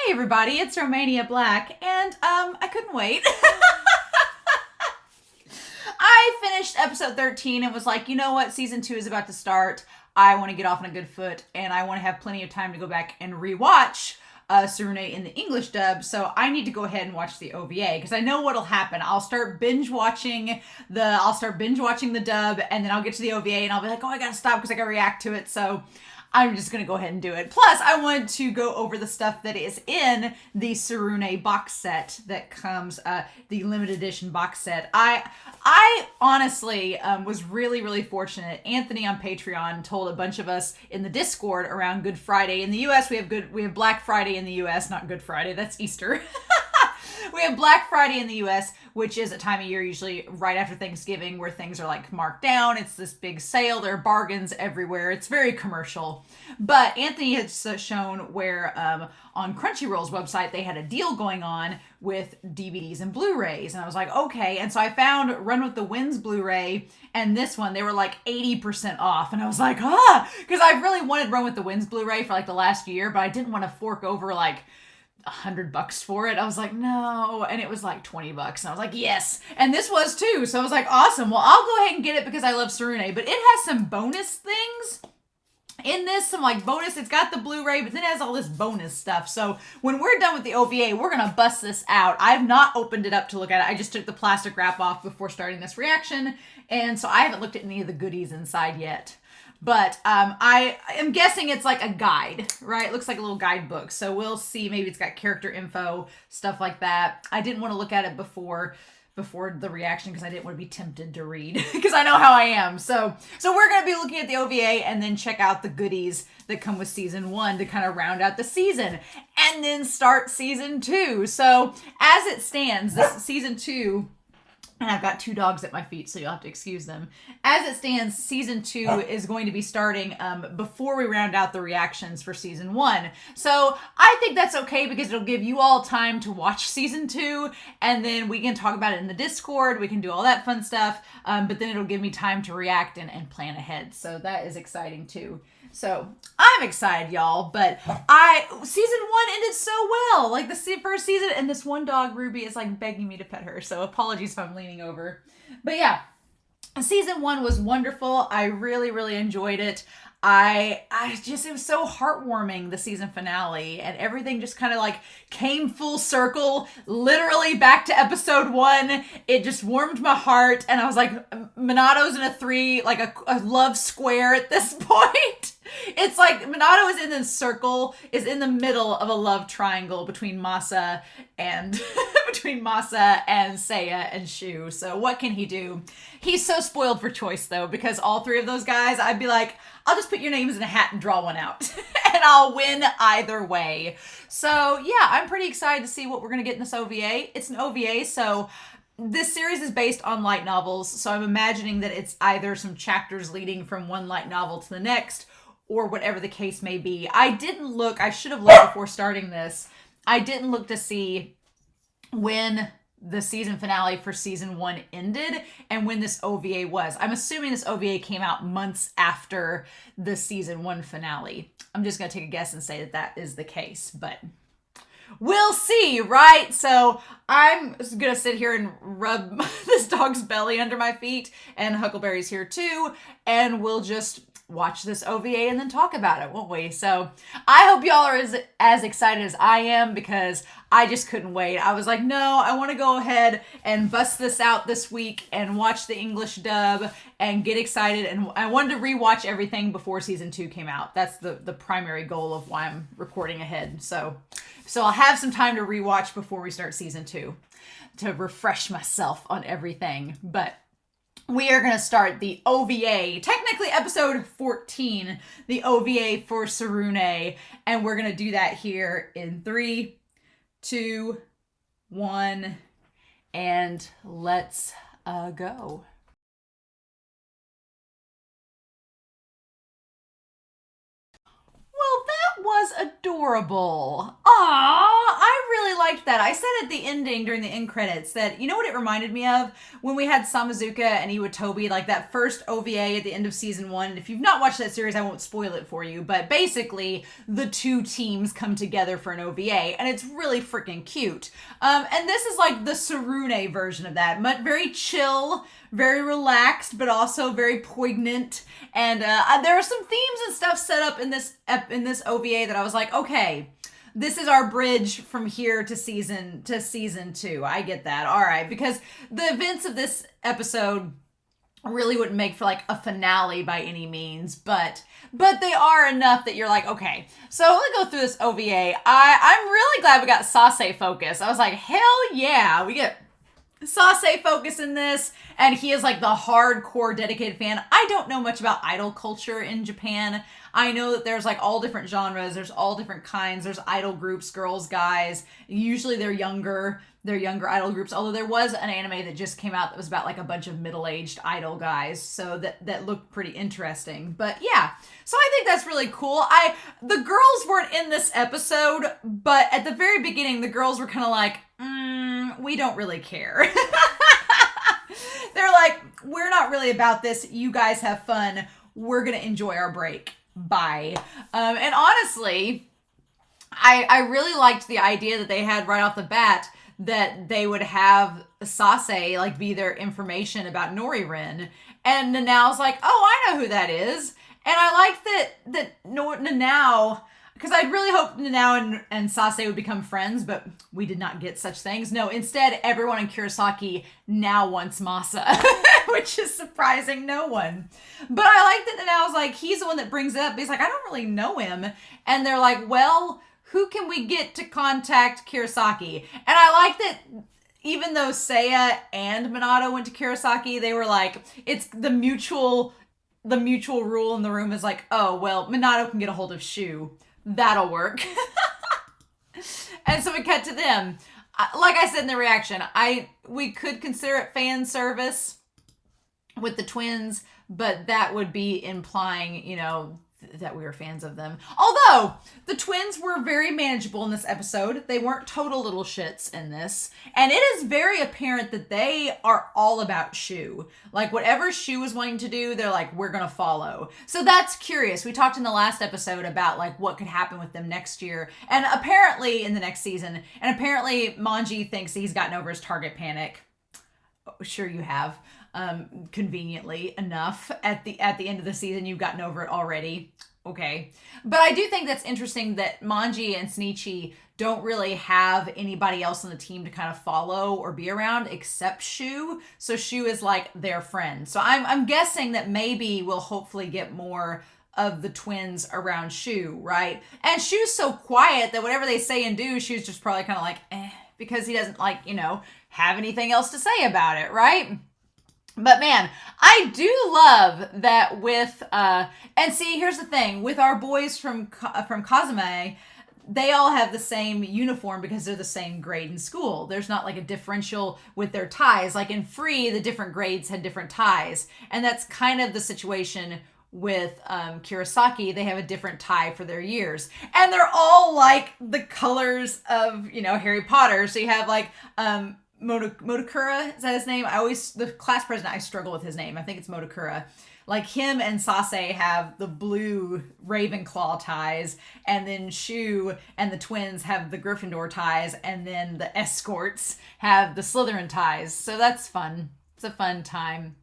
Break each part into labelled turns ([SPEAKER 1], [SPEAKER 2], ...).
[SPEAKER 1] Hey everybody, it's Romania Black, and I couldn't wait. I finished episode 13 and was like, you know what, season 2 is about to start. I want to get off on a good foot, and I want to have plenty of time to go back and rewatch Tsurune in the English dub, so I need to go ahead and watch the OVA, because I know what'll happen. I'll start binge watching the dub, and then I'll get to the OVA, and I'll be like, oh, I gotta stop because I gotta react to it, so I'm just going to go ahead and do it. Plus, I wanted to go over the stuff that is in the Tsurune box set that comes, the limited edition box set. I honestly was really fortunate. Anthony on Patreon told a bunch of us in the Discord around Good Friday. In the US, we have Black Friday in the US, not Good Friday, that's Easter. We have Black Friday in the US, which is a time of year usually right after Thanksgiving where things are like marked down. It's this big sale. There are bargains everywhere. It's very commercial. But Anthony has shown where on Crunchyroll's website, they had a deal going on with DVDs and Blu-rays. And I was like, okay. And so I found Run with the Wind's Blu-ray and this one, they were like 80% off. And I was like, because I really wanted Run with the Wind's Blu-ray for like the last year, but I didn't want to fork over like $100 for it. I was like, no. And it was like $20. And I was like, yes. And this was too. So I was like, awesome. Well, I'll go ahead and get it because I love Tsurune. But it has some bonus things in this. Some like bonus. It's got the Blu-ray, but then it has all this bonus stuff. So when we're done with the OVA, we're going to bust this out. I've not opened it up to look at it. I just took the plastic wrap off before starting this reaction. And so I haven't looked at any of the goodies inside yet. But I am guessing it's like a guide, right? It looks like a little guidebook. So we'll see. Maybe it's got character info, stuff like that. I didn't want to look at it before the reaction because I didn't want to be tempted to read because I know how I am. So we're going to be looking at the OVA and then check out the goodies that come with season 1 to kind of round out the season and then start season 2. So as it stands, this season 2... and I've got 2 dogs at my feet, so you'll have to excuse them. As it stands, season 2 is going to be starting before we round out the reactions for season 1. So I think that's okay because it'll give you all time to watch season 2, and then we can talk about it in the Discord. We can do all that fun stuff, but then it'll give me time to react and plan ahead. So that is exciting too. So I'm excited, y'all, but season 1 ended so well. Like the first season, and this one dog, Ruby, is like begging me to pet her. So apologies if I'm leaning over. But yeah, season 1 was wonderful. I really enjoyed it. It was so heartwarming, the season finale, and everything just kind of like came full circle, literally back to episode 1. It just warmed my heart, and I was like, Minato's in a 3, like a love square at this point. It's like Minato is in the circle, is in the middle of a love triangle between Masa and Seiya and Shu. So what can he do? He's so spoiled for choice though, because all 3 of those guys, I'd be like, I'll just put your names in a hat and draw one out and I'll win either way. So yeah, I'm pretty excited to see what we're going to get in this OVA. It's an OVA, so this series is based on light novels. So I'm imagining that it's either some chapters leading from one light novel to the next or whatever the case may be. I should have looked before starting this. I didn't look to see when the season finale for season 1 ended and when this OVA was. I'm assuming this OVA came out months after the season 1 finale. I'm just going to take a guess and say that that is the case, but we'll see, right? So I'm going to sit here and rub this dog's belly under my feet, and Huckleberry's here too, and we'll just watch this OVA and then talk about it, won't we? So I hope y'all are as excited as I am, because I just couldn't wait. I was like, no, I want to go ahead and bust this out this week and watch the English dub and get excited. And I wanted to rewatch everything before season 2 came out. That's the primary goal of why I'm recording ahead. So I'll have some time to rewatch before we start season 2 to refresh myself on everything. But we are going to start the OVA, technically episode 14, the OVA for Tsurune, and we're going to do that here in 3, 2, 1, and let's go. Well, that was adorable. Aww, I really liked that. I said at the ending during the end credits that, you know what it reminded me of? When we had Samazuka and Iwatobi, like that first OVA at the end of season 1. And if you've not watched that series, I won't spoil it for you. But basically, the two teams come together for an OVA, and it's really freaking cute. And this is like the Tsurune version of that. Very chill, very relaxed, but also very poignant. And there are some themes and stuff set up in this OVA that I was like, okay, this is our bridge from here to season 2. I get that. All right. Because the events of this episode really wouldn't make for like a finale by any means, but they are enough that you're like, okay, so let me go through this OVA. I'm really glad we got Sase focus. I was like, hell yeah, we get Sase focus in this, and he is like the hardcore dedicated fan. I don't know much about idol culture in Japan. I know that there's like all different genres, there's all different kinds, there's idol groups, girls, guys. Usually they're younger idol groups, although there was an anime that just came out that was about like a bunch of middle-aged idol guys, so that looked pretty interesting. But yeah, so I think that's really cool. The girls weren't in this episode, but at the very beginning the girls were kind of like, we don't really care. They're like, we're not really about this. You guys have fun. We're going to enjoy our break. Bye. And honestly, I really liked the idea that they had right off the bat that they would have Sase like be their information about Noriren. And Nanau's like, oh, I know who that is. And I like that Nanau, because I'd really hoped Nanau and Sase would become friends, but we did not get such things. No, instead, everyone in Kirisaki now wants Masa, which is surprising no one. But I like that Nanau's like, he's the one that brings it up. He's like, I don't really know him. And they're like, well, who can we get to contact Kirisaki? And I like that even though Seiya and Minato went to Kirisaki, they were like, it's the mutual rule in the room is like, oh, well, Minato can get a hold of Shu. That'll work. And so we cut to them. Like I said in the reaction, we could consider it fan service with the twins, but that would be implying, that we were fans of them. Although, the twins were very manageable in this episode. They weren't total little shits in this. And it is very apparent that they are all about Shu. Like, whatever Shu was wanting to do, they're like, we're gonna follow. So that's curious. We talked in the last episode about, like, what could happen with them next year. And apparently, in the next season, and apparently Manji thinks he's gotten over his target panic. Oh, sure you have. Conveniently enough at the end of the season, you've gotten over it already. Okay. But I do think that's interesting that Manji and Shinichi don't really have anybody else on the team to kind of follow or be around except Shu. So Shu is like their friend. So I'm guessing that maybe we'll hopefully get more of the twins around Shu, right? And Shu's so quiet that whatever they say and do, Shu's just probably kind of like, because he doesn't like, have anything else to say about it, right? But man, I do love that with, and see, here's the thing, with our boys from Kazame, they all have the same uniform because they're the same grade in school. There's not like a differential with their ties. Like in Free, the different grades had different ties. And that's kind of the situation with Kirisaki. They have a different tie for their years. And they're all like the colors of, Harry Potter. So you have like, Modokura, is that his name? The class president, I struggle with his name. I think it's Modokura. Like him and Sase have the blue Ravenclaw ties, and then Shu and the twins have the Gryffindor ties, and then the escorts have the Slytherin ties. So that's fun. It's a fun time.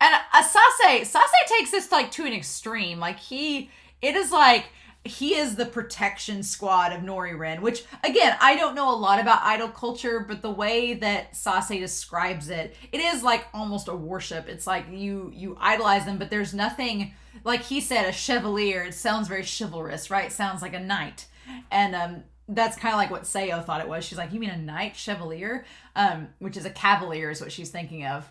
[SPEAKER 1] And Sase takes this like to an extreme. Like he is the protection squad of Noriren, which, again, I don't know a lot about idol culture, but the way that Sase describes it, it is like almost a worship. It's like you idolize them, but there's nothing, like he said, a Chevalier. It sounds very chivalrous, right? It sounds like a knight. And that's kind of like what Seo thought it was. She's like, you mean a knight Chevalier? Which is a cavalier is what she's thinking of.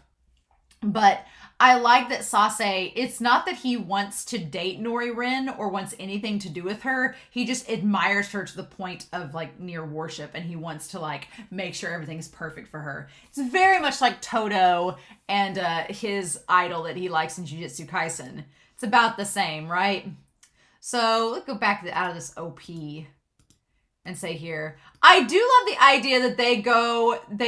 [SPEAKER 1] But I like that Sase, it's not that he wants to date Noriren or wants anything to do with her. He just admires her to the point of like near worship, and he wants to like make sure everything's perfect for her. It's very much like Todo and his idol that he likes in Jujutsu Kaisen. It's about the same, right? So let's go back out of this OP. and say here. I do love the idea that they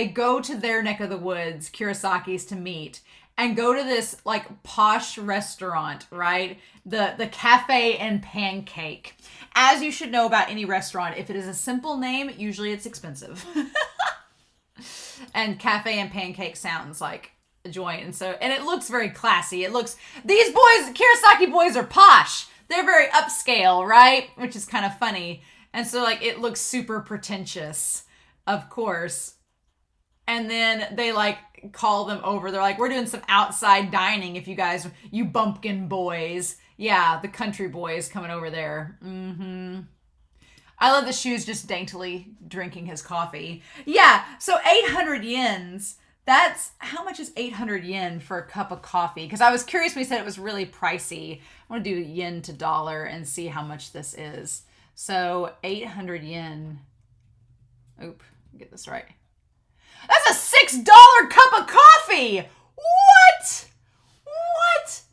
[SPEAKER 1] go to their neck of the woods, Kirisaki's, to meet and go to this like posh restaurant, right? The Cafe and Pancake. As you should know about any restaurant, if it is a simple name, usually it's expensive. And Cafe and Pancake sounds like a joint. And it looks very classy. These boys, Kirisaki boys, are posh. They're very upscale, right? Which is kind of funny. And so like it looks super pretentious, of course. And then they like call them over. They're like, we're doing some outside dining if you bumpkin boys. Yeah, the country boys coming over there. Mm-hmm. I love that Shu's just daintily drinking his coffee. Yeah, so 800 yens. How much is 800 yen for a cup of coffee? Because I was curious when he said it was really pricey. I want to do yen to dollar and see how much this is. So 800 yen. Oop, get this right. That's a $6 cup of coffee. What?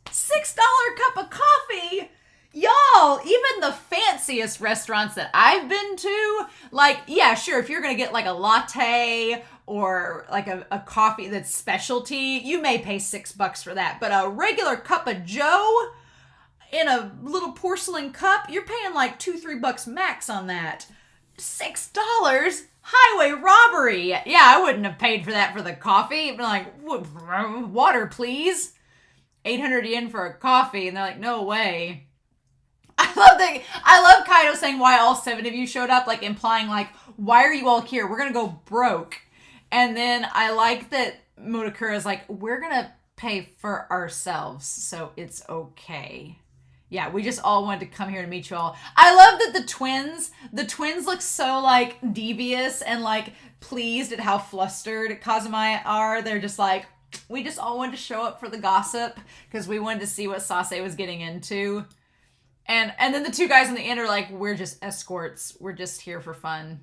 [SPEAKER 1] $6 cup of coffee? Y'all, even the fanciest restaurants that I've been to, like, yeah, sure, if you're going to get like a latte or like a coffee that's specialty, you may pay $6 for that. But a regular cup of joe in a little porcelain cup, you're paying like $2-3 max on that. $6? Highway robbery. Yeah, I wouldn't have paid for that for the coffee. I'd be like, water, please. 800 yen for a coffee. And they're like, no way. I love Kaido saying why all 7 of you showed up, like implying like, why are you all here? We're going to go broke. And then I like that Monokura is like, we're going to pay for ourselves, so it's okay. Yeah, we just all wanted to come here to meet you all. I love that the twins look so like devious and like pleased at how flustered Kazuma are. They're just like, we just all wanted to show up for the gossip because we wanted to see what Sase was getting into. And then the 2 guys in the end are like, we're just escorts. We're just here for fun.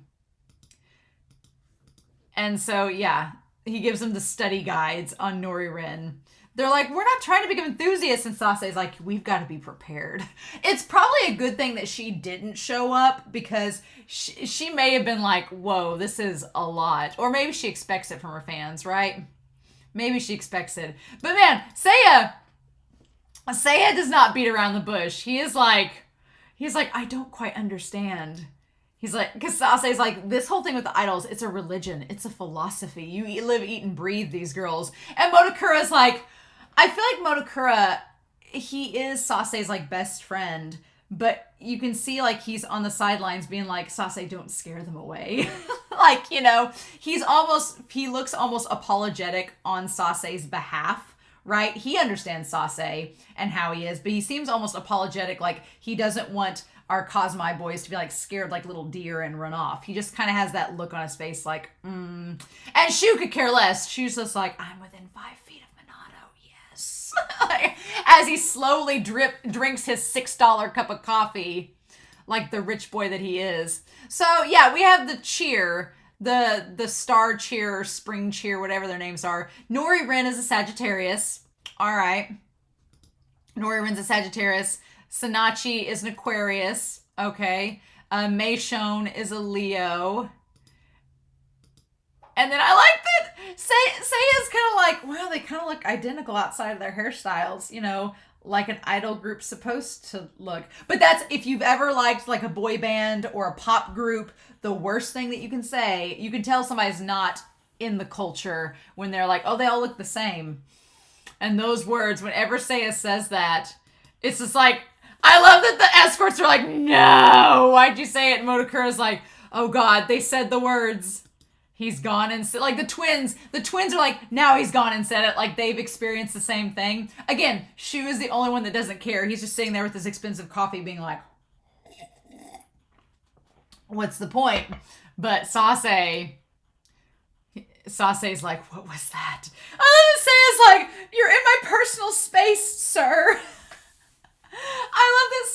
[SPEAKER 1] And so, yeah, he gives them the study guides on Noriren. They're like, we're not trying to become enthusiasts. And Sase's like, we've got to be prepared. It's probably a good thing that she didn't show up because she may have been like, whoa, this is a lot. Or maybe she expects it from her fans, right? Maybe she expects it. But man, Seiya does not beat around the bush. He's like, I don't quite understand. He's like, because Sase's like, this whole thing with the idols, it's a religion. It's a philosophy. You live, eat, and breathe these girls. And Monokura's like, I feel like Monokura, he is Sase's like best friend, but you can see like he's on the sidelines being like, Sase, don't scare them away. Like, you know, he looks almost apologetic on Sase's behalf. Right? He understands Sase and how he is, but he seems almost apologetic, like he doesn't want our Cosmi boys to be like scared like little deer and run off. He just kind of has that look on his face like, And Shu could care less. Shu's just like, I'm within 5 feet of Minato, yes. As he slowly drinks his $6 cup of coffee like the rich boy that he is. So yeah, we have the cheer. The star cheer, spring cheer, whatever their names are. Noriren is a Sagittarius. All right. Noriren's a Sagittarius. Sanachi is an Aquarius. Okay. Meishon is a Leo. And then I like that Seiya's kind of like, wow, they kind of look identical outside of their hairstyles, you know, like an idol group's supposed to look. But that's, if you've ever liked like a boy band or a pop group, the worst thing that you can say, you can tell somebody's not in the culture when they're like, oh, they all look the same. And those words, whenever Seiya says that, it's just like, I love that the escorts are like, no, why'd you say it? And Monokura's like, oh God, they said the words. He's gone and said, like the twins are like, now he's gone and said it, like they've experienced the same thing. Again, Shu is the only one that doesn't care. He's just sitting there with his expensive coffee being like, what's the point? But Sase's like, what was that? And then Seiya's like, you're in my personal space, sir. I love that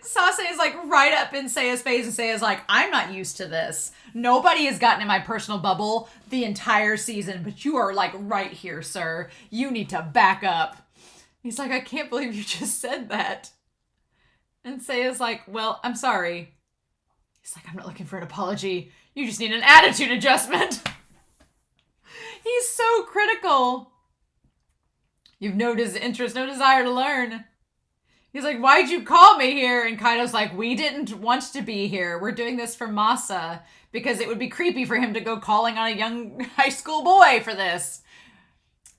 [SPEAKER 1] Sase is like right up in Seiya's face, and Seiya's like, I'm not used to this. Nobody has gotten in my personal bubble the entire season, but you are like right here, sir. You need to back up. He's like, I can't believe you just said that. And Seiya's like, well, I'm sorry. He's like, I'm not looking for an apology. You just need an attitude adjustment. He's so critical. You've no interest, no desire to learn. He's like, why'd you call me here? And Kaido's like, we didn't want to be here. We're doing this for Masa because it would be creepy for him to go calling on a young high school boy for this.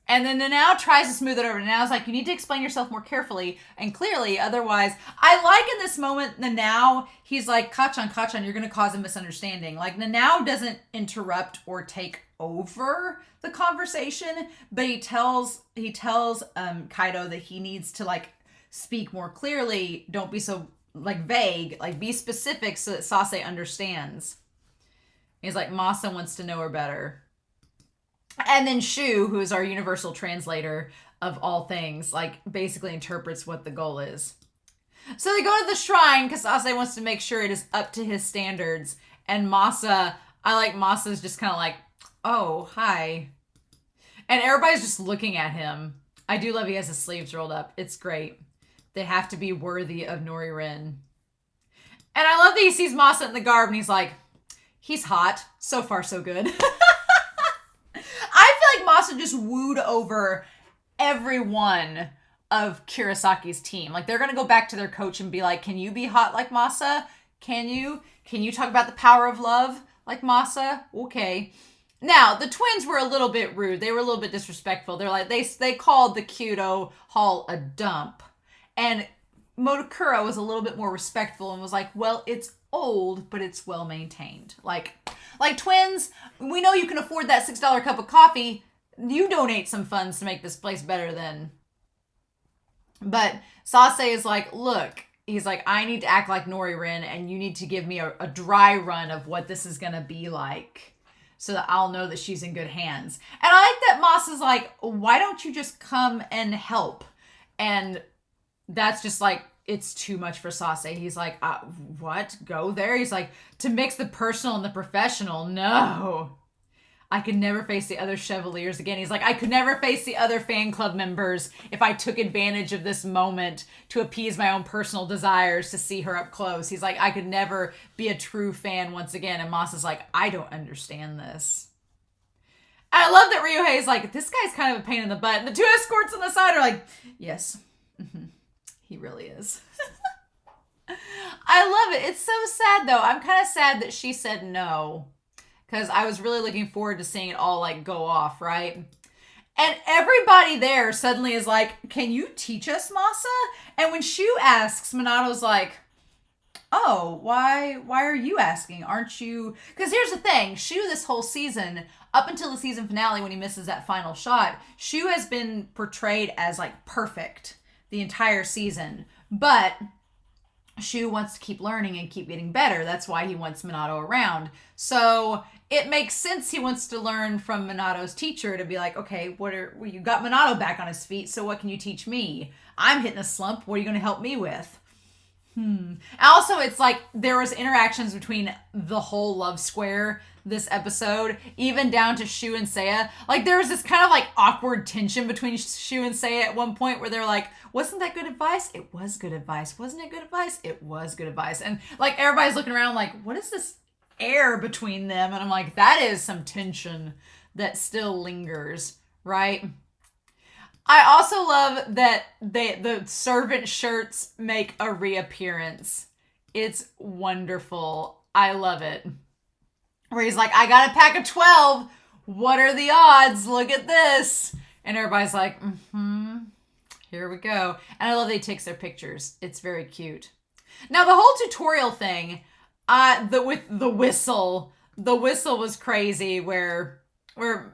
[SPEAKER 1] And then Nanao tries to smooth it over. Nanao's like, you need to explain yourself more carefully and clearly. Otherwise, I like in this moment, Nanao, he's like, Kachan, you're going to cause a misunderstanding. Like, Nanao doesn't interrupt or take over the conversation, but he tells Kaido that he needs to, like, speak more clearly. Don't be so, like, vague. Like, be specific so that Sase understands. He's like, Masa wants to know her better. And then Shu, who is our universal translator of all things, like, basically interprets what the goal is. So they go to the shrine because Sase wants to make sure it is up to his standards. And Masa, Masa's just kind of like, oh, hi. And everybody's just looking at him. I do love he has his sleeves rolled up. It's great. They have to be worthy of Noririn. And I love that he sees Masa in the garb and he's like, he's hot. So far, so good. I feel like Masa just wooed over every one of Kirisaki's team. Like, they're going to go back to their coach and be like, can you be hot like Masa? Can you? Can you talk about the power of love like Masa? Okay. Now, the twins were a little bit rude. They were a little bit disrespectful. They're like, they called the Kyudo Hall a dump. And Modokura was a little bit more respectful and was like, well, it's old, but it's well maintained. Like twins, we know you can afford that $6 cup of coffee. You donate some funds to make this place better then. But Sase is like, look, he's like, I need to act like Noririn and you need to give me a dry run of what this is going to be like so that I'll know that she's in good hands. And I like that Masa's like, why don't you just come and help? And that's just like, it's too much for Sase. He's like, what? Go there? He's like, to mix the personal and the professional? No. I could never face the other Chevaliers again. He's like, I could never face the other fan club members if I took advantage of this moment to appease my own personal desires to see her up close. He's like, I could never be a true fan once again. And Masa's like, I don't understand this. And I love that Ryuhei's like, this guy's kind of a pain in the butt. And the two escorts on the side are like, yes. Mm-hmm. He really is. I love it. It's so sad, though. I'm kind of sad that she said no. Because I was really looking forward to seeing it all, like, go off, right? And everybody there suddenly is like, can you teach us, Masa? And when Shu asks, Minato's like, oh, why are you asking? Aren't you... Because here's the thing. Shu this whole season, up until the season finale when he misses that final shot, Shu has been portrayed as, like, perfect the entire season. But Shu wants to keep learning and keep getting better. That's why he wants Minato around. So it makes sense he wants to learn from Minato's teacher to be like, okay, you got Minato back on his feet, so what can you teach me? I'm hitting a slump. What are you going to help me with? Also, it's like there was interactions between the whole love square this episode, even down to Shu and Seiya. Like, there was this kind of, like, awkward tension between Shu and Seiya at one point where they're like, wasn't that good advice? It was good advice. Wasn't it good advice? It was good advice. And, like, everybody's looking around like, what is this air between them? And I'm like, that is some tension that still lingers, right? I also love that the servant shirts make a reappearance. It's wonderful. I love it. Where he's like, I got a pack of 12. What are the odds? Look at this. And everybody's like, here we go. And I love that he takes their pictures. It's very cute. Now, the whole tutorial thing, with the whistle was crazy where,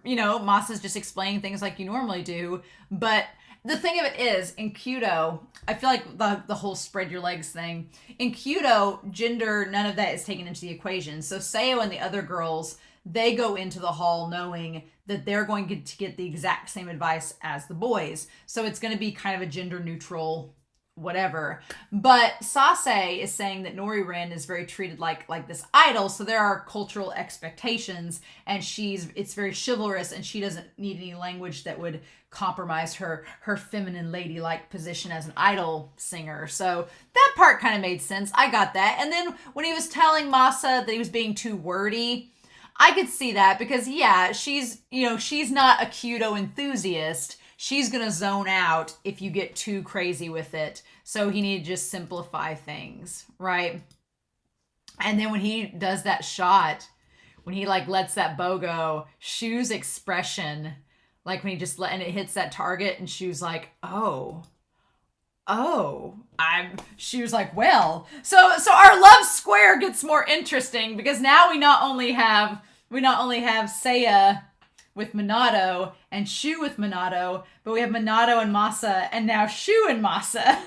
[SPEAKER 1] you know, Masa's just explaining things like you normally do. But the thing of it is, in Kyudo, I feel like the whole spread your legs thing, in Kyudo, gender, none of that is taken into the equation. So Seo and the other girls, they go into the hall knowing that they're going to get the exact same advice as the boys. So it's going to be kind of a gender neutral whatever. But Sase is saying that Nori-Rin is very treated like this idol, so there are cultural expectations, and it's very chivalrous, and she doesn't need any language that would compromise her feminine ladylike position as an idol singer. So that part kind of made sense. I got that. And then when he was telling Masa that he was being too wordy, I could see that because she's not a Kyudo enthusiast. She's going to zone out if you get too crazy with it. So he needed to just simplify things, right? And then when he does that shot, when he lets that bow go, Shu's expression, when he just and it hits that target and Shu's like, Shu's like, well, so our love square gets more interesting because now we not only have Seiya with Minato and Shu with Minato, but we have Minato and Masa, and now Shu and Masa.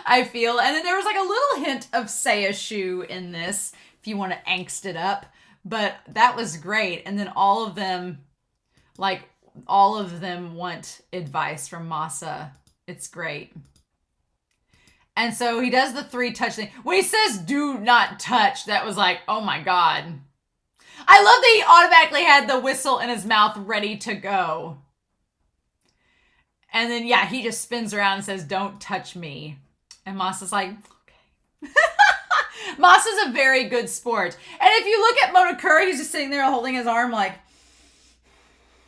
[SPEAKER 1] I feel. And then there was a little hint of Seiya Shu in this, if you want to angst it up. But that was great. And then all of them want advice from Masa. It's great. And so he does the 3 touch thing. When he says do not touch, that was oh my God. I love that he automatically had the whistle in his mouth ready to go. And then, he just spins around and says, don't touch me. And Masa's like, okay. Masa's a very good sport. And if you look at Monokura, he's just sitting there holding his arm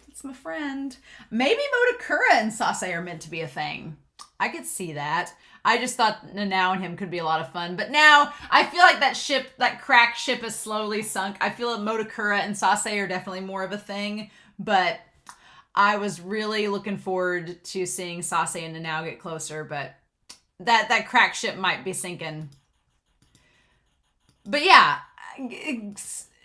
[SPEAKER 1] it's my friend. Maybe Monokura and Sase are meant to be a thing. I could see that. I just thought Nanao and him could be a lot of fun. But now, I feel like that crack ship has slowly sunk. I feel like Monokura and Sase are definitely more of a thing. But I was really looking forward to seeing Sase and Nanao get closer. But that crack ship might be sinking. But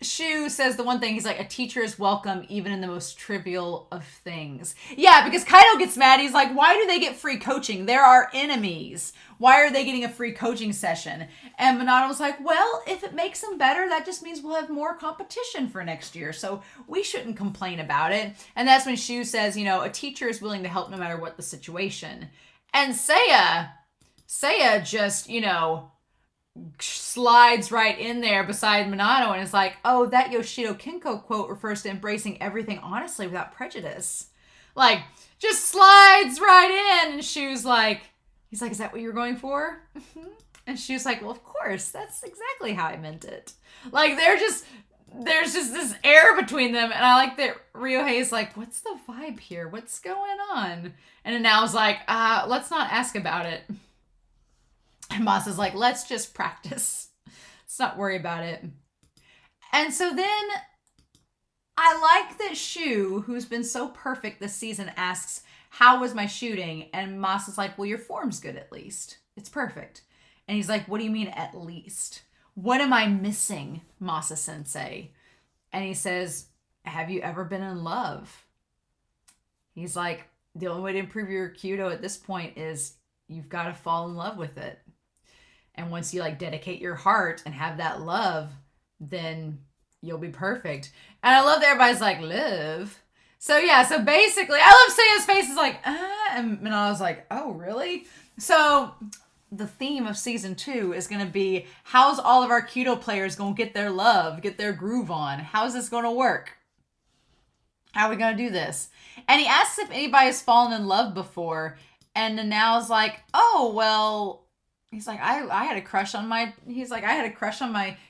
[SPEAKER 1] Shu says the one thing, he's like, a teacher is welcome even in the most trivial of things. Yeah, because Kaido gets mad. He's like, why do they get free coaching? They're our enemies. Why are they getting a free coaching session? And Minato was like, well, if it makes them better, that just means we'll have more competition for next year. So we shouldn't complain about it. And that's when Shu says, a teacher is willing to help no matter what the situation. And Seiya just, slides right in there beside Minato and is like, oh, that Yoshido Kinko quote refers to embracing everything honestly without prejudice. Just slides right in, and Shu's like, he's like, is that what you're going for? And Shu's like, well, of course, that's exactly how I meant it. There's just this air between them, and I like that Ryohei's like, what's the vibe here? What's going on? And Nao's like, let's not ask about it. And Masa's like, let's just practice. Let's not worry about it. And so then I like that Shu, who's been so perfect this season, asks, how was my shooting? And Masa's like, well, your form's good at least. It's perfect. And he's like, what do you mean at least? What am I missing, Masa-sensei? And he says, have you ever been in love? He's like, the only way to improve your Kyudo at this point is you've got to fall in love with it. And once you dedicate your heart and have that love, then you'll be perfect. And I love that everybody's like, live. So basically, I love Seiya's face is like, and I was like, oh, really? So the theme of season 2 is going to be, how's all of our Kyudo players going to get their love, get their groove on? How's this going to work? How are we going to do this? And he asks if anybody has fallen in love before. And Nanao's like, oh, well, he's like, I had a crush on my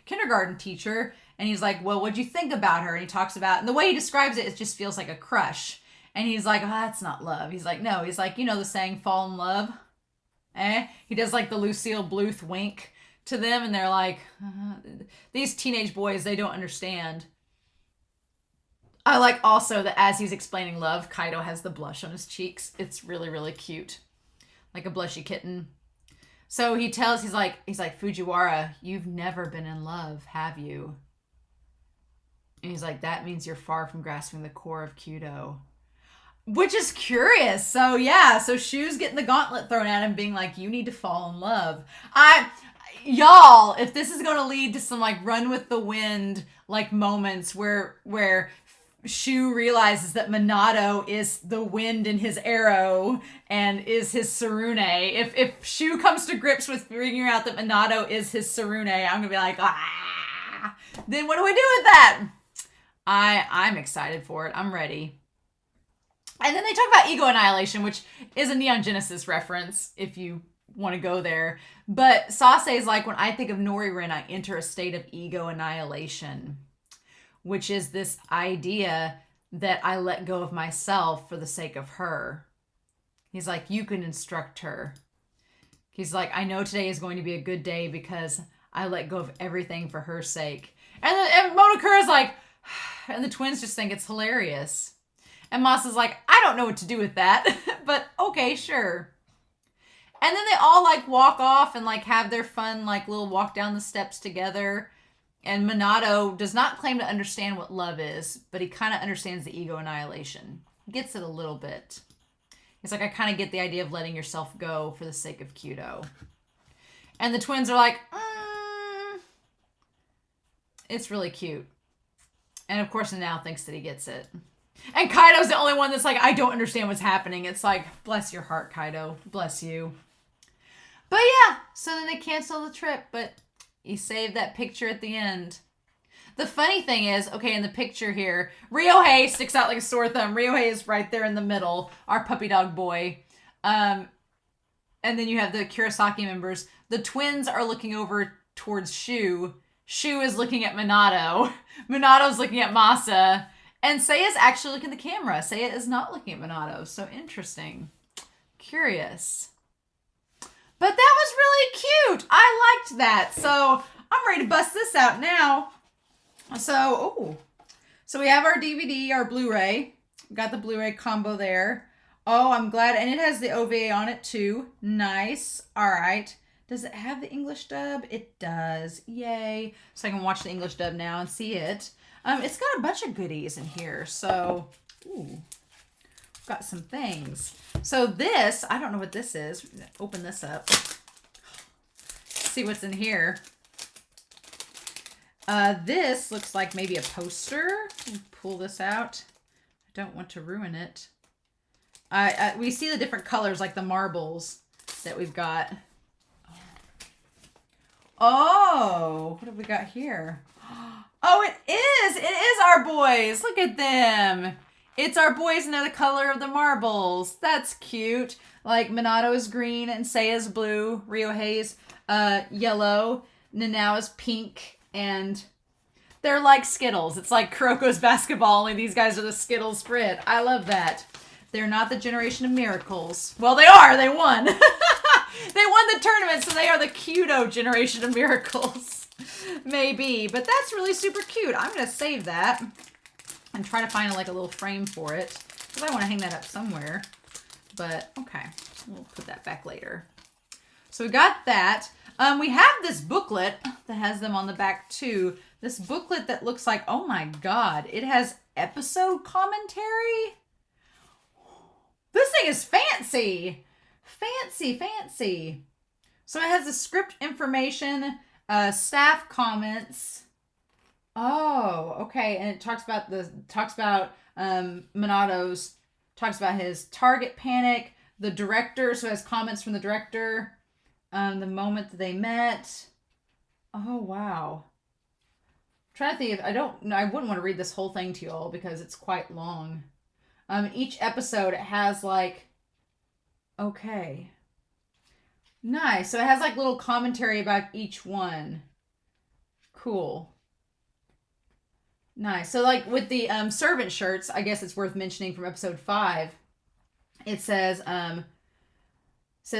[SPEAKER 1] kindergarten teacher. And he's like, well, what'd you think about her? And he talks about, and the way he describes it, it just feels like a crush. And he's like, oh, that's not love. He's like, no. He's like, the saying, fall in love? He does the Lucille Bluth wink to them. And they're like, these teenage boys, they don't understand. I like also that as he's explaining love, Kaido has the blush on his cheeks. It's really, really cute. Like a blushy kitten. So he's like, Fujiwara, you've never been in love, have you? And he's like, that means you're far from grasping the core of Kyudo. Which is curious. So so Shu's getting the gauntlet thrown at him, being like, you need to fall in love. Y'all, if this is going to lead to some run with the wind moments where Shu realizes that Minato is the wind in his arrow and is his Tsurune. If Shu comes to grips with figuring out that Minato is his Tsurune, I'm gonna be like, ah. Then what do we do with that? I'm excited for it. I'm ready. And then they talk about ego annihilation, which is a Neon Genesis reference, if you want to go there. But Sase is like, when I think of Noririn, I enter a state of ego annihilation, which is this idea that I let go of myself for the sake of her. He's like, you can instruct her. He's like, I know today is going to be a good day because I let go of everything for her sake. And Monokura's like, and the twins just think it's hilarious. And Masa's like, I don't know what to do with that, but okay, sure. And then they all like walk off and like have their fun like little walk down the steps together. And Minato does not claim to understand what love is, but he kind of understands the ego annihilation. He gets it a little bit. He's like, I kind of get the idea of letting yourself go for the sake of Kyudo. And the twins are like, it's really cute. And of course, Nanao thinks that he gets it. And Kaido's the only one that's like, I don't understand what's happening. It's like, bless your heart, Kaido. Bless you. But yeah, so then they cancel the trip, but you save that picture at the end. The funny thing is, okay, in the picture here, Ryohei sticks out like a sore thumb. Ryohei is right there in the middle, our puppy dog boy. And then you have the Kirisaki members. The twins are looking over towards Shu. Shu is looking at Minato. Minato's looking at Masa. And Seiya's actually looking at the camera. Seiya is not looking at Minato. So interesting. Curious. But that was really cute. I liked that. So I'm ready to bust this out now. So we have our DVD, our Blu-ray. Got the Blu-ray combo there. Oh, I'm glad. And it has the OVA on it too. Nice. All right. Does it have the English dub? It does. Yay. So I can watch the English dub now and see it. It's got a bunch of goodies in here. So, got some things. So this, I don't know what this is. Open this up. See what's in here. This looks like maybe a poster. Pull this out. I don't want to ruin it. We see the different colors, like the marbles that we've got. Oh, what have we got here? Oh, it is. It is our boys. Look at them. It's our boys and they're the color of the marbles. That's cute. Like Minato is green and Seiya's blue. Ryohei's yellow. Nanao is pink. And they're like Skittles. It's like Kuroko's basketball, only these guys are the Skittles spread. I love that. They're not the generation of miracles. Well, they are. They won. They won the tournament, so they are the Kyudo generation of miracles. Maybe. But that's really super cute. I'm going to save that and try to find like a little frame for it. Because I want to hang that up somewhere. But, okay. We'll put that back later. So we got that. We have this booklet that has them on the back too. This booklet that looks like, oh my god, it has episode commentary. This thing is fancy. Fancy, fancy. So it has the script information, staff comments. Oh, okay. And it talks about Minato's, talks about his target panic, the director, so it has comments from the director, the moment that they met. Oh, wow. I'm trying to think if I wouldn't want to read this whole thing to you all because it's quite long. Each episode it has like, okay. Nice. So it has like little commentary about each one. Cool. Nice. So like with the servant shirts, I guess it's worth mentioning from episode 5. It says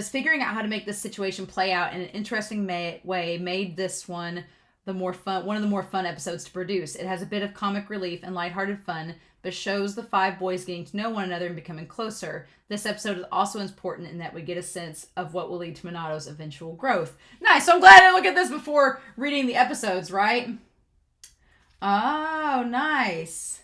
[SPEAKER 1] figuring out how to make this situation play out in an interesting way made this one one of the more fun episodes to produce. It has a bit of comic relief and lighthearted fun, but shows the 5 boys getting to know one another and becoming closer. This episode is also important in that we get a sense of what will lead to Minato's eventual growth. Nice. So I'm glad I looked at this before reading the episodes, right? Oh, nice.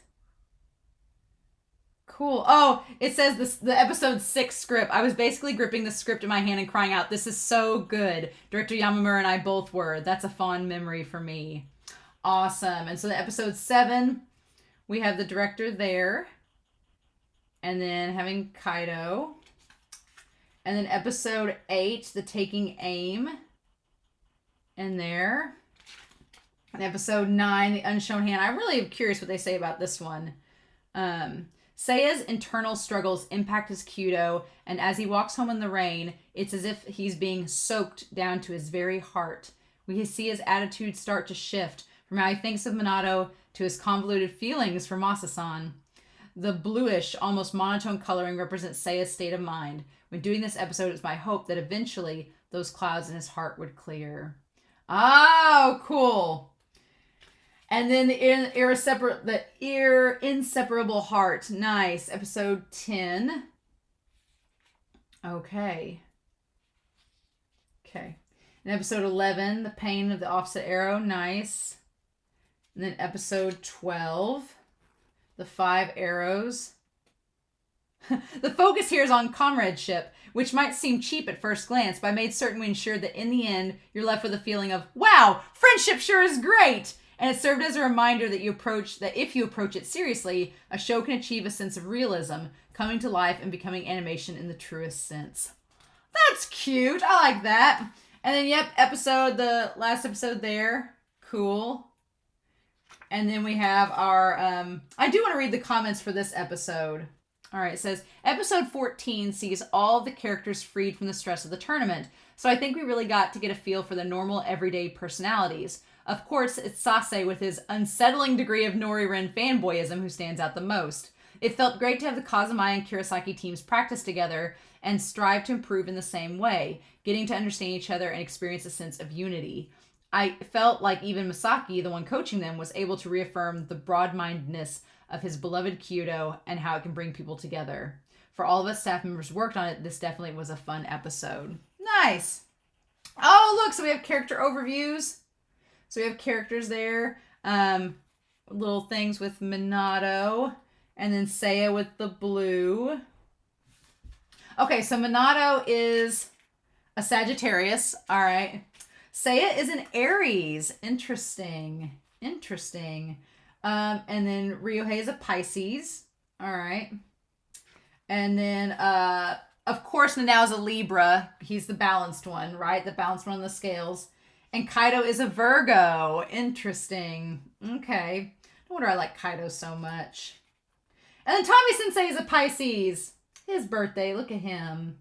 [SPEAKER 1] Cool. Oh, it says the episode 6 script. I was basically gripping the script in my hand and crying out, this is so good. Director Yamamura and I both were. That's a fond memory for me. Awesome. And so the episode 7, we have the director there. And then having Kaido. And then episode 8, the taking aim. In there. And episode 9, the unshown hand. I'm really curious what they say about this one. Seiya's internal struggles impact his Kyudo, and as he walks home in the rain, it's as if he's being soaked down to his very heart. We can see his attitude start to shift from how he thinks of Minato to his convoluted feelings for Masa-san. The bluish, almost monotone coloring represents Seiya's state of mind. When doing this episode, it's my hope that eventually those clouds in his heart would clear. Oh, cool. And then the inseparable heart. Nice. Episode 10. Okay. And episode 11, the pain of the opposite arrow. Nice. And then episode 12, the 5 arrows. The focus here is on comradeship, which might seem cheap at first glance, but I made certain we ensured that in the end, you're left with a feeling of, wow, friendship sure is great. And it served as a reminder that if you approach it seriously, a show can achieve a sense of realism, coming to life and becoming animation in the truest sense. That's cute. I like that. And then, yep, the last episode there. Cool. And then we have our, I do want to read the comments for this episode. All right, it says, episode 14 sees all of the characters freed from the stress of the tournament. So I think we really got to get a feel for the normal, everyday personalities. Of course, it's Sase with his unsettling degree of Nori-Ren fanboyism who stands out the most. It felt great to have the Kazumai and Kirisaki teams practice together and strive to improve in the same way, getting to understand each other and experience a sense of unity. I felt like even Misaki, the one coaching them, was able to reaffirm the broad-mindedness of his beloved Kyudo and how it can bring people together. For all of us staff members worked on it, this definitely was a fun episode. Nice! Oh, look, so we have character overviews. So we have characters there. Little things with Minato. And then Seiya with the blue. Okay, so Minato is a Sagittarius. All right. Seiya is an Aries. Interesting. And then Ryohei is a Pisces. All right. And then, of course, Nanao is a Libra. He's the balanced one, right? The balanced one on the scales. And Kaido is a Virgo. Interesting. Okay. No wonder I like Kaido so much. And then Tommy Sensei is a Pisces. His birthday. Look at him.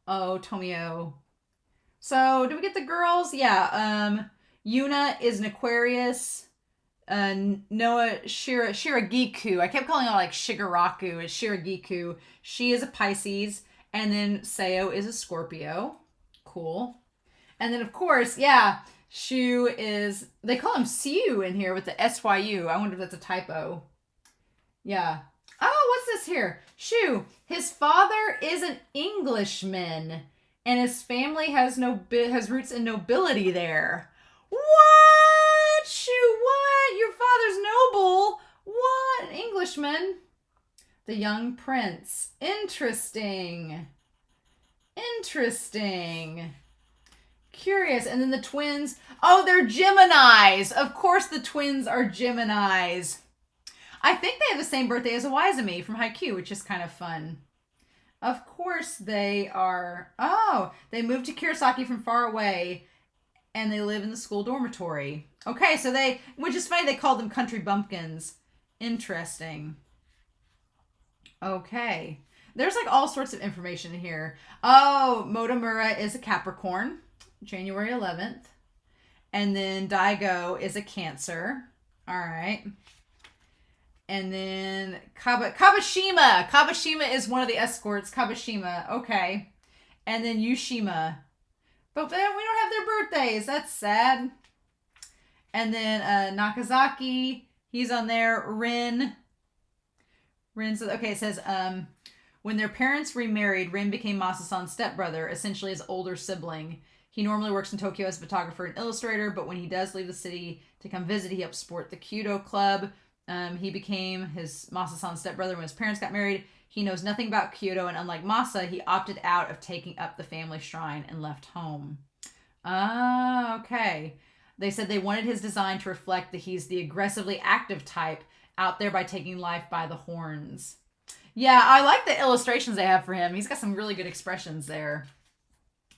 [SPEAKER 1] Oh, Tomio. So, do we get the girls? Yeah. Yuna is an Aquarius. Noah Shiragiku. I kept calling her like Shigaraku. It's Shiragiku. She is a Pisces. And then Seo is a Scorpio. Cool. And then, of course, yeah, Shu is... They call him Siu in here with the S-Y-U. I wonder if that's a typo. Yeah. Oh, what's this here? Shu. His father is an Englishman. And his family has roots in nobility there. What? Shu, what? Your father's noble? What? An Englishman? The young prince. Interesting. Curious. And then the twins. Oh, they're Geminis. Of course the twins are Geminis. I think they have the same birthday as Iwaizumi from Haikyuu, which is kind of fun. Of course they are. Oh, they moved to Kirisaki from far away and they live in the school dormitory. Okay, so which is funny, they called them country bumpkins. Interesting. Okay. There's like all sorts of information in here. Oh, Motomura is a Capricorn. January 11th. And then Daigo is a Cancer. All right. And then Kabashima. Kabashima is one of the escorts. Kabashima. Okay. And then Yushima. But we don't have their birthdays. That's sad. And then Nakazaki. He's on there. Rin. Okay, it says, when their parents remarried, Rin became Masa-san's stepbrother, essentially his older sibling. He normally works in Tokyo as a photographer and illustrator, but when he does leave the city to come visit, he helps support the Kyudo Club. He became his Masa-san's stepbrother when his parents got married. He knows nothing about Kyudo, and unlike Masa, he opted out of taking up the family shrine and left home. Ah, okay. They said they wanted his design to reflect that he's the aggressively active type, out there by taking life by the horns. Yeah, I like the illustrations they have for him. He's got some really good expressions there.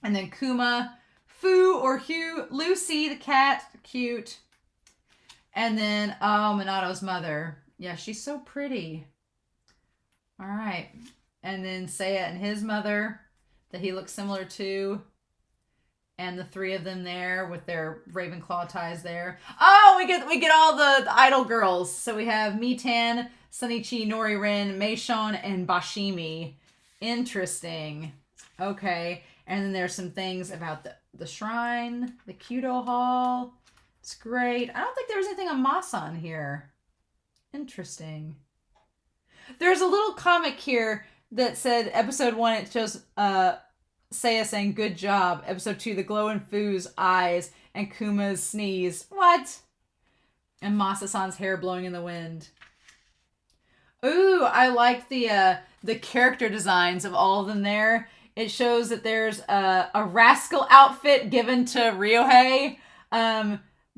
[SPEAKER 1] And then Kuma, Fu or Hugh, Lucy the cat, cute. And then, oh, Minato's mother. Yeah, she's so pretty. All right. And then Seiya and his mother that he looks similar to. And the three of them there with their Ravenclaw ties there. Oh, we get all the idol girls. So we have Mitan, Sunichi, Noririn, Meishon, and Bashimi. Interesting. Okay. And then there's some things about the shrine, the Kyudo Hall. It's great. I don't think there was anything on Masa on here. Interesting. There's a little comic here that said episode 1, it shows Seiya saying, good job. Episode 2, the glow in Fu's eyes and Kuma's sneeze. What? And Masa-san's hair blowing in the wind. Ooh, I like the character designs of all of them there. It shows that there's a rascal outfit given to Ryohei.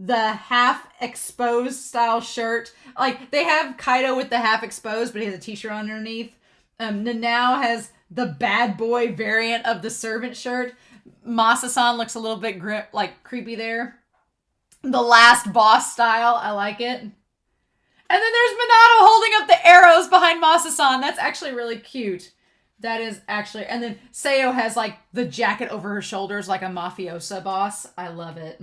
[SPEAKER 1] The half exposed style shirt. Like, they have Kaido with the half exposed, but he has a t-shirt underneath. Nanao has the bad boy variant of the servant shirt. Masa-san looks a little bit creepy there. The last boss style. I like it. And then there's Minato holding up the arrows behind Masa-san. That's actually really cute. That is actually... And then Seiyo has, like, the jacket over her shoulders like a mafiosa boss. I love it.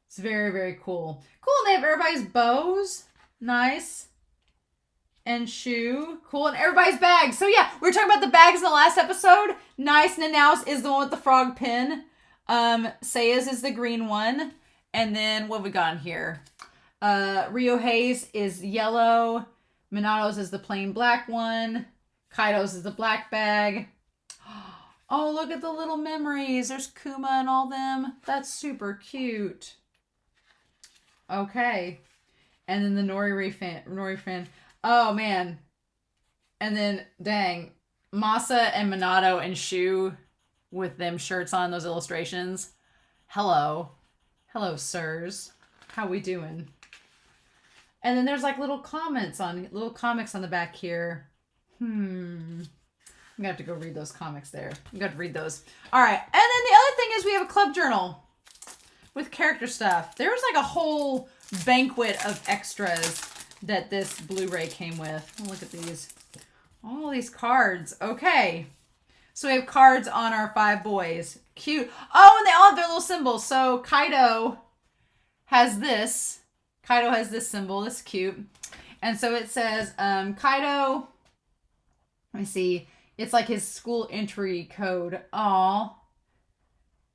[SPEAKER 1] It's very, very cool. Cool, and they have everybody's bows. Nice. And shoe. Cool, and everybody's bags. So yeah, we were talking about the bags in the last episode. Nice. Nanao's is the one with the frog pin. Seiya's is the green one. And then what have we got in here? Ryohei's is yellow. Minato's is the plain black one. Kaido's is the black bag. Oh, look at the little memories. There's Kuma and all them. That's super cute. Okay. And then the Nori fan. Oh, man. And then, dang. Masa and Minato and Shu with them shirts on, those illustrations. Hello. Hello, sirs. How we doing? And then there's like little comics on the back here. I'm gonna have to go read those comics there. I'm gonna have to read those. All right. And then the other thing is we have a club journal with character stuff. There's like a whole banquet of extras that this Blu-ray came with. Oh, look at these. All these cards. Okay. So we have cards on our 5 boys. Cute. Oh, and they all have their little symbols. So Kaido has this. Kaido has this symbol. This is cute. And so it says, Kaido, let me see. It's like his school entry code. Aw.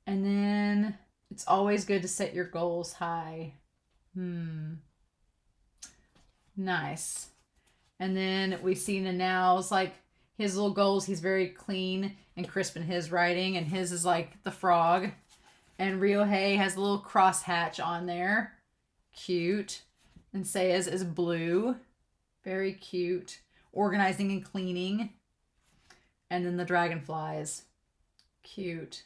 [SPEAKER 1] And then it's always good to set your goals high. Nice. And then we see Nanao's like his little goals. He's very clean and crisp in his writing. And his is like the frog. And Ryohei has a little crosshatch on there. Cute. And Seiya's is blue. Very cute. Organizing and cleaning. And then the dragonflies. Cute.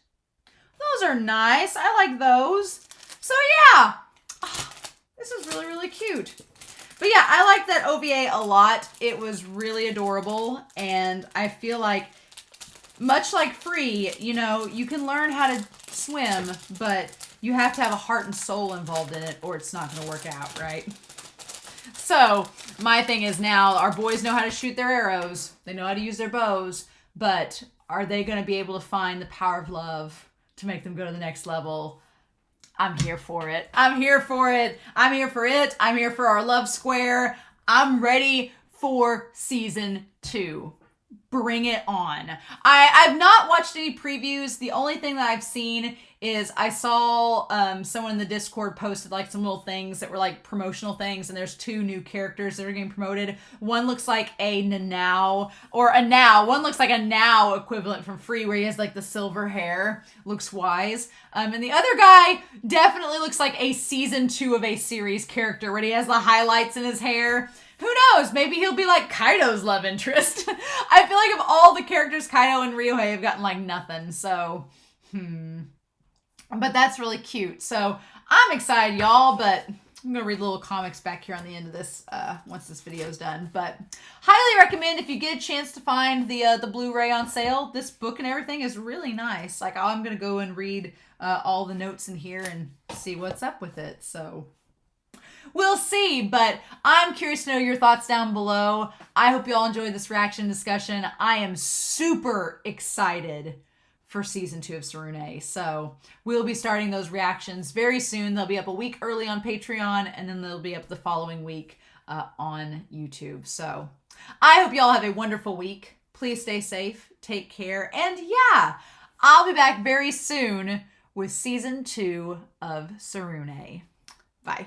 [SPEAKER 1] Those are nice. I like those. So yeah. Oh, this is really, really cute. But yeah, I like that OVA a lot. It was really adorable. And I feel like, much like Free, you know, you can learn how to swim, but you have to have a heart and soul involved in it or it's not going to work out, right? So my thing is now our boys know how to shoot their arrows. They know how to use their bows. But are they going to be able to find the power of love to make them go to the next level? I'm here for it. I'm here for it. I'm here for it. I'm here for our love square. I'm ready for season 2. Bring it on. I've not watched any previews. The only thing that I've seen is I saw someone in the Discord posted like some little things that were like promotional things, and there's 2 new characters that are getting promoted. One looks like a Nanao or a Now. One looks like a Now equivalent from Free, where he has like the silver hair, looks wise. And the other guy definitely looks like a season 2 of a series character, where he has the highlights in his hair. Who knows? Maybe he'll be like Kaido's love interest. I feel like of all the characters, Kaido and Ryohei have gotten like nothing. So, But that's really cute. So I'm excited, y'all. But I'm going to read the little comics back here on the end of this once this video is done. But highly recommend if you get a chance to find the Blu-ray on sale. This book and everything is really nice. Like, I'm going to go and read all the notes in here and see what's up with it. So we'll see. But I'm curious to know your thoughts down below. I hope you all enjoyed this reaction discussion. I am super excited for season 2 of Tsurune. So we'll be starting those reactions very soon. They'll be up a week early on Patreon, and then they'll be up the following week on YouTube. So I hope you all have a wonderful week. Please stay safe, take care, and yeah, I'll be back very soon with season 2 of Tsurune. Bye.